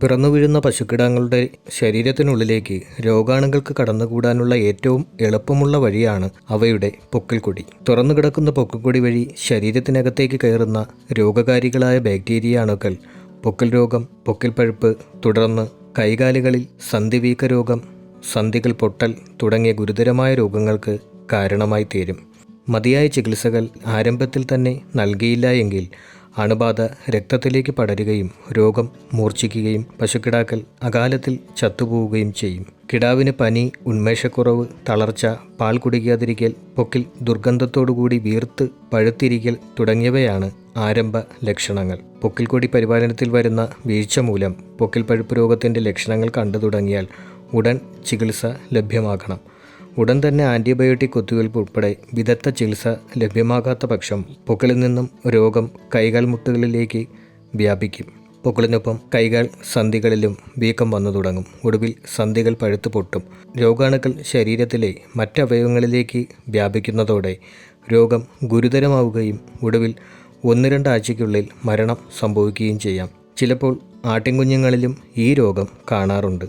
പിറന്നു വീഴുന്ന പശുക്കിടാങ്ങളുടെ ശരീരത്തിനുള്ളിലേക്ക് രോഗാണുക്കൾക്ക് കടന്നുകൂടാനുള്ള ഏറ്റവും എളുപ്പമുള്ള വഴിയാണ് അവയുടെ പൊക്കിൾക്കൊടി. തുറന്നു കിടക്കുന്ന പൊക്കിൾക്കൊടി വഴി ശരീരത്തിനകത്തേക്ക് കയറുന്ന രോഗകാരികളായ ബാക്ടീരിയ അണുക്കൾ പൊക്കിൾ രോഗം, പൊക്കിൾ പഴുപ്പ്, തുടർന്ന് കൈകാലുകളിൽ സന്ധിവീക്ക രോഗം, സന്ധികൾ പൊട്ടൽ തുടങ്ങിയ ഗുരുതരമായ രോഗങ്ങൾക്ക് കാരണമായി തീരും. മതിയായ ചികിത്സകൾ ആരംഭത്തിൽ തന്നെ നൽകിയില്ല എങ്കിൽ അണുബാധ രക്തത്തിലേക്ക് പടരുകയും രോഗം മൂർച്ഛിക്കുകയും പശുക്കിടാക്കൾ അകാലത്തിൽ ചത്തുപോവുകയും ചെയ്യും. കിടാവിന് പനി, ഉന്മേഷക്കുറവ്, തളർച്ച, പാൽ കുടിക്കാതിരിക്കൽ, പൊക്കിൽ ദുർഗന്ധത്തോടുകൂടി വീർത്ത് പഴുത്തിരിക്കൽ തുടങ്ങിയവയാണ് ആരംഭ ലക്ഷണങ്ങൾ. പൊക്കിൾക്കൊടി പരിപാലനത്തിൽ വരുന്ന വീഴ്ച മൂലം പൊക്കിൽ പഴുപ്പ് രോഗത്തിൻ്റെ ലക്ഷണങ്ങൾ കണ്ടു തുടങ്ങിയാൽ ഉടൻ ചികിത്സ ലഭ്യമാക്കണം. ഉടൻ തന്നെ ആൻറ്റിബയോട്ടിക് കുത്തിവയ്പ് ഉൾപ്പെടെ വിദഗ്ധ ചികിത്സ ലഭ്യമാകാത്ത പക്ഷം പൊക്കിളിൽ നിന്നും രോഗം കൈകാൽ മുട്ടുകളിലേക്ക് വ്യാപിക്കും. പൊക്കിളിനൊപ്പം കൈകാൽ സന്ധികളിലും വീക്കം വന്നു തുടങ്ങും. ഒടുവിൽ സന്ധികൾ പഴുത്തു പൊട്ടും. രോഗാണുക്കൾ ശരീരത്തിലെ മറ്റവയവങ്ങളിലേക്ക് വ്യാപിക്കുന്നതോടെ രോഗം ഗുരുതരമാവുകയും ഒടുവിൽ 1-2 ആഴ്ചയ്ക്കുള്ളിൽ മരണം സംഭവിക്കുകയും ചെയ്യാം. ചിലപ്പോൾ ആട്ടിൻകുഞ്ഞുങ്ങളിലും ഈ രോഗം കാണാറുണ്ട്.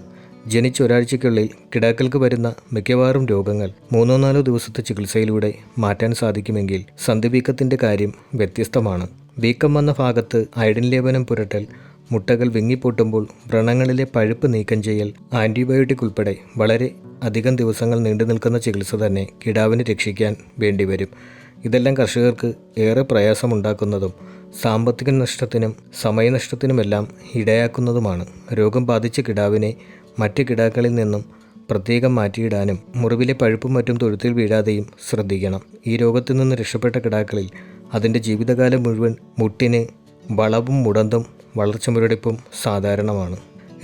ജനിച്ച ഒരാഴ്ചയ്ക്കുള്ളിൽ കിടാക്കൾക്ക് വരുന്ന മിക്കവാറും രോഗങ്ങൾ 3-4 ദിവസത്തെ ചികിത്സയിലൂടെ മാറ്റാൻ സാധിക്കുമെങ്കിൽ സന്ധിവീക്കത്തിൻ്റെ കാര്യം വ്യത്യസ്തമാണ്. വീക്കം വന്ന ഭാഗത്ത് അയഡിൻ ലേപനം പുരട്ടൽ, മുട്ടകൾ വിങ്ങിപ്പൊട്ടുമ്പോൾ വ്രണങ്ങളിലെ പഴുപ്പ് നീക്കം ചെയ്യൽ, ആൻറ്റിബയോട്ടിക് ഉൾപ്പെടെ വളരെ അധികം ദിവസങ്ങൾ നീണ്ടു നിൽക്കുന്ന ചികിത്സ തന്നെ കിടാവിനെ രക്ഷിക്കാൻ വേണ്ടിവരും. ഇതെല്ലാം കർഷകർക്ക് ഏറെ പ്രയാസമുണ്ടാക്കുന്നതും സാമ്പത്തിക നഷ്ടത്തിനും സമയനഷ്ടത്തിനുമെല്ലാം ഇടയാക്കുന്നതുമാണ്. രോഗം ബാധിച്ച കിടാവിനെ മറ്റ് കിടാക്കളിൽ നിന്നും പ്രത്യേകം മാറ്റിയിടാനും മുറിവിലെ പഴുപ്പും മറ്റും തൊഴുത്തിൽ വീഴാതെയും ശ്രദ്ധിക്കണം. ഈ രോഗത്തിൽ നിന്ന് രക്ഷപ്പെട്ട കിടാക്കളിൽ അതിൻ്റെ ജീവിതകാലം മുഴുവൻ മുട്ടിന് വളവും മുടന്തും വളർച്ച മുരടിപ്പും സാധാരണമാണ്.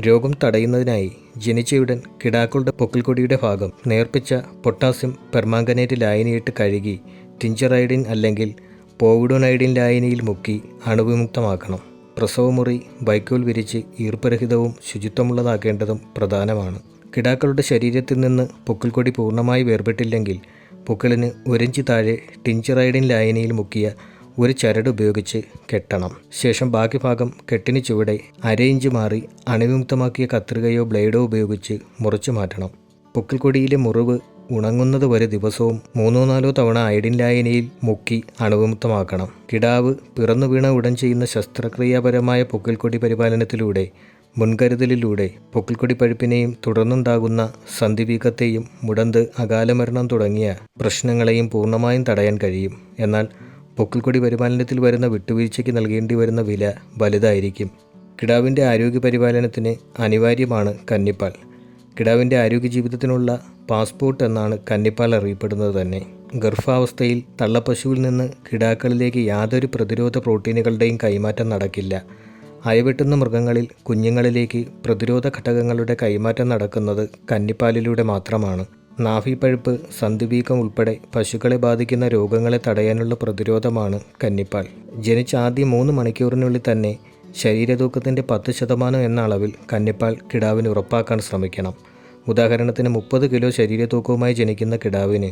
രോഗം തടയുന്നതിനായി ജനിച്ചയുടൻ കിടാക്കളുടെ പൊക്കിൾക്കൊടിയുടെ ഭാഗം നേർപ്പിച്ച പൊട്ടാസ്യം പെർമാംഗനേറ്റ് ലായനിയിട്ട് കഴുകി ടിഞ്ചർ അല്ലെങ്കിൽ പോവിഡോനൈഡിൻ ലായനിയിൽ മുക്കി അണുവിമുക്തമാക്കണം. പ്രസവമുറി വൈക്കോൽ വിരിച്ച് ഈർപ്പരഹിതവും ശുചിത്വമുള്ളതാക്കേണ്ടതും പ്രധാനമാണ്. കിടാക്കളുടെ ശരീരത്തിൽ നിന്ന് പൊക്കിൾക്കൊടി പൂർണ്ണമായി വേർപെട്ടില്ലെങ്കിൽ പൊക്കിളിന് 1 ഇഞ്ച് താഴെ ടിഞ്ചർ ലായനിയിൽ മുക്കിയ ഒരു ചരട് ഉപയോഗിച്ച് കെട്ടണം. ശേഷം ബാക്കി ഭാഗം കെട്ടിന് ചുവടെ 1/2 ഇഞ്ച് മാറി അണുവിമുക്തമാക്കിയ കത്രികയോ ബ്ലേഡോ ഉപയോഗിച്ച് മുറിച്ചു മാറ്റണം. പൊക്കിൾക്കൊടിയിലെ മുറിവ് ഉണങ്ങുന്നത് വരെ ദിവസവും 3-4 തവണ അയഡിൻ ലായനിയിൽ മുക്കി അണുവിമുക്തമാക്കണം. കിടാവ് പിറന്നു വീണ ഉടൻ ചെയ്യുന്ന ശസ്ത്രക്രിയാപരമായ പൊക്കിൾക്കൊടി പരിപാലനത്തിലൂടെ മുൻകരുതലിലൂടെ പൊക്കിൾക്കൊടി പഴുപ്പിനെയും തുടർന്നുണ്ടാകുന്ന സന്ധിവീക്കത്തെയും മുടന്ത്, അകാലമരണം തുടങ്ങിയ പ്രശ്നങ്ങളെയും പൂർണ്ണമായും തടയാൻ കഴിയും. എന്നാൽ പൊക്കിൾക്കൊടി പരിപാലനത്തിൽ വരുന്ന വിട്ടുവീഴ്ചയ്ക്ക് നൽകേണ്ടി വരുന്ന വില വലുതായിരിക്കും. കിടാവിൻ്റെ ആരോഗ്യ പരിപാലനത്തിന് അനിവാര്യമാണ് കന്നിപ്പാൽ. കിടാവിൻ്റെ ആരോഗ്യ ജീവിതത്തിനുള്ള പാസ്പോർട്ട് എന്നാണ് കന്നിപ്പാൽ അറിയപ്പെടുന്നത് തന്നെ. ഗർഭാവസ്ഥയിൽ തള്ളപ്പശുവിൽ നിന്ന് കിടാക്കളിലേക്ക് യാതൊരു പ്രതിരോധ പ്രോട്ടീനുകളുടെയും കൈമാറ്റം നടക്കില്ല. അയവെട്ടുന്ന മൃഗങ്ങളിൽ കുഞ്ഞുങ്ങളിലേക്ക് പ്രതിരോധ ഘടകങ്ങളുടെ കൈമാറ്റം നടക്കുന്നത് കന്നിപ്പാലിലൂടെ മാത്രമാണ്. നാഭിപ്പഴുപ്പ്, സന്ധിവീക്കം ഉൾപ്പെടെ പശുക്കളെ ബാധിക്കുന്ന രോഗങ്ങളെ തടയാനുള്ള പ്രതിരോധമാണ് കന്നിപ്പാൽ. ജനിച്ച ആദ്യ 3 മണിക്കൂറിനുള്ളിൽ തന്നെ ശരീരതൂക്കത്തിൻ്റെ 10% എന്ന അളവിൽ കന്നിപ്പാൽ കിടാവിന് ഉറപ്പാക്കാൻ ശ്രമിക്കണം. ഉദാഹരണത്തിന് 30 കിലോ ശരീരതൂക്കവുമായി ജനിക്കുന്ന കിടാവിന്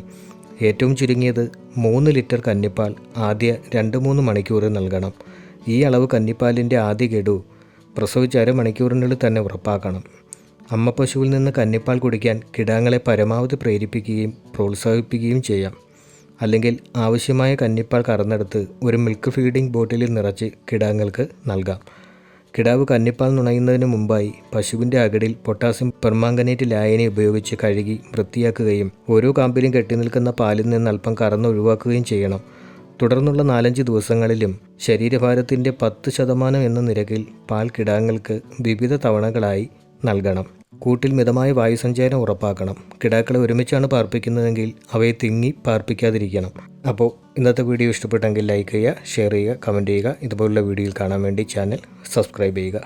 ഏറ്റവും ചുരുങ്ങിയത് 3 ലിറ്റർ കന്നിപ്പാൽ ആദ്യ 2-3 മണിക്കൂറിൽ നൽകണം. ഈ അളവ് കന്നിപ്പാലിൻ്റെ ആദ്യ ഗഡു പ്രസവിച്ച 1/2 മണിക്കൂറിനുള്ളിൽ തന്നെ ഉറപ്പാക്കണം. അമ്മപ്പശുവിൽ നിന്ന് കന്നിപ്പാൽ കുടിക്കാൻ കിടാങ്ങളെ പരമാവധി പ്രേരിപ്പിക്കുകയും പ്രോത്സാഹിപ്പിക്കുകയും ചെയ്യാം. അല്ലെങ്കിൽ ആവശ്യമായ കന്നിപ്പാൽ കറന്നെടുത്ത് ഒരു മിൽക്ക് ഫീഡിംഗ് ബോട്ടിലിൽ നിറച്ച് കിടാങ്ങൾക്ക് നൽകാം. കിടാവ് കന്നിപ്പാൽ നുണയുന്നതിന് മുമ്പായി പശുവിൻ്റെ അകിടിൽ പൊട്ടാസ്യം പെർമാംഗനേറ്റ് ലായനി ഉപയോഗിച്ച് കഴുകി വൃത്തിയാക്കുകയും ഓരോ കാമ്പിലും കെട്ടിനിൽക്കുന്ന പാലിൽ നിന്ന് അല്പം കറന്ന് ഒഴിവാക്കുകയും ചെയ്യണം. തുടർന്നുള്ള 4-5 ദിവസങ്ങളിലും ശരീരഭാരത്തിൻ്റെ 10% എന്ന നിരക്കിൽ പാൽ കിടാങ്ങൾക്ക് വിവിധ തവണകളായി നൽകണം. കൂട്ടിൽ മിതമായ വായുസഞ്ചാരം ഉറപ്പാക്കണം. കിടാക്കളെ ഒരുമിച്ചാണ് പാർപ്പിക്കുന്നതെങ്കിൽ അവയെ തിങ്ങി പാർപ്പിക്കാതിരിക്കണം. അപ്പോൾ ഇന്നത്തെ വീഡിയോ ഇഷ്ടപ്പെട്ടെങ്കിൽ ലൈക്ക് ചെയ്യുക, ഷെയർ ചെയ്യുക, കമൻറ്റ് ചെയ്യുക. ഇതുപോലുള്ള വീഡിയോയിൽ കാണാൻ വേണ്ടി ചാനൽ സബ്സ്ക്രൈബ് ചെയ്യുക.